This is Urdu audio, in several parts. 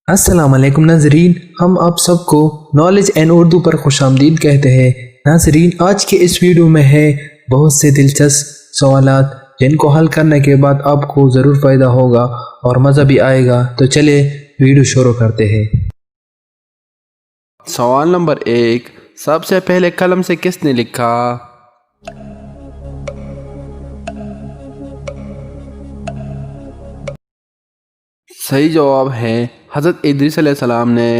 السلام علیکم ناظرین، ہم آپ سب کو نالج اینڈ اردو پر خوش آمدید کہتے ہیں۔ ناظرین، آج کے اس ویڈیو میں ہے بہت سے دلچسپ سوالات جن کو حل کرنے کے بعد آپ کو ضرور فائدہ ہوگا اور مزہ بھی آئے گا۔ تو چلے ویڈیو شروع کرتے ہیں۔ سوال نمبر 1، سب سے پہلے قلم سے کس نے لکھا؟ صحیح جواب ہے حضرت ادریس علیہ السلام نے۔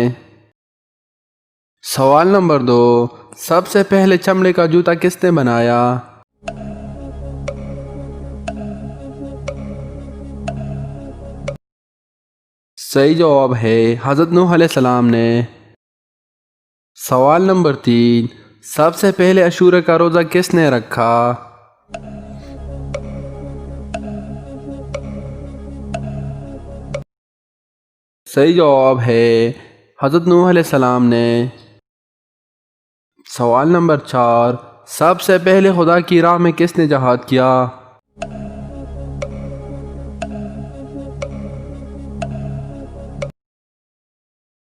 سوال نمبر 2، سب سے پہلے چمڑے کا جوتا کس نے بنایا؟ صحیح جواب ہے حضرت نوح علیہ السلام نے۔ سوال نمبر 3، سب سے پہلے عاشورہ کا روزہ کس نے رکھا؟ صحیح جواب ہے حضرت نوح علیہ السلام نے۔ سوال نمبر 4، سب سے پہلے خدا کی راہ میں کس نے جہاد کیا؟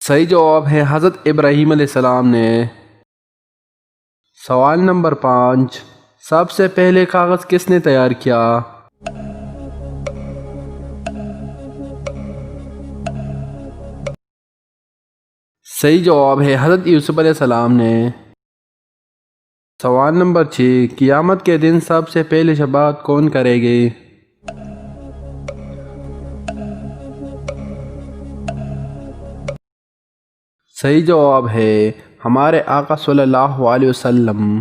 صحیح جواب ہے حضرت ابراہیم علیہ السلام نے۔ سوال نمبر 5، سب سے پہلے کاغذ کس نے تیار کیا؟ صحیح جواب ہے حضرت یوسف علیہ السلام نے۔ سوال نمبر 6، قیامت کے دن سب سے پہلے شفاعت کون کرے گے؟ صحیح جواب ہے ہمارے آقا صلی اللہ علیہ وسلم۔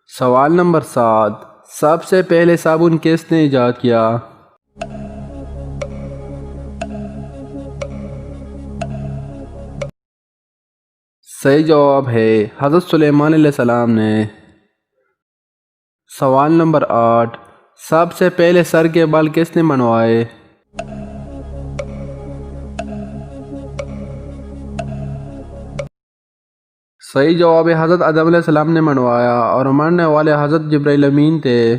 سوال نمبر 7، سب سے پہلے صابن کس نے ایجاد کیا؟ صحیح جواب ہے حضرت سلیمان علیہ السلام نے۔ سوال نمبر 8، سب سے پہلے سر کے بال کس نے منڈوائے؟ صحیح جواب ہے حضرت آدم علیہ السلام نے منڈوایا اور مرنے والے حضرت جبرائیل امین تھے۔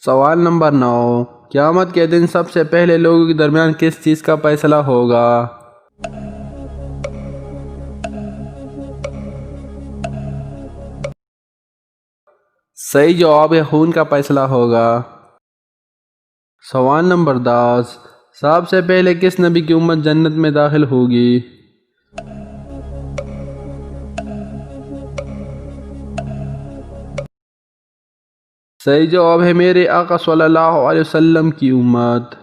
سوال نمبر 9، قیامت کے دن سب سے پہلے لوگوں کے درمیان کس چیز کا فیصلہ ہوگا؟ صحیح جواب ہے خون کا فیصلہ ہوگا۔ سوال نمبر 10، سب سے پہلے کس نبی کی امت جنت میں داخل ہوگی؟ صحیح جواب ہے میرے آقا صلی اللہ علیہ وسلم کی امت۔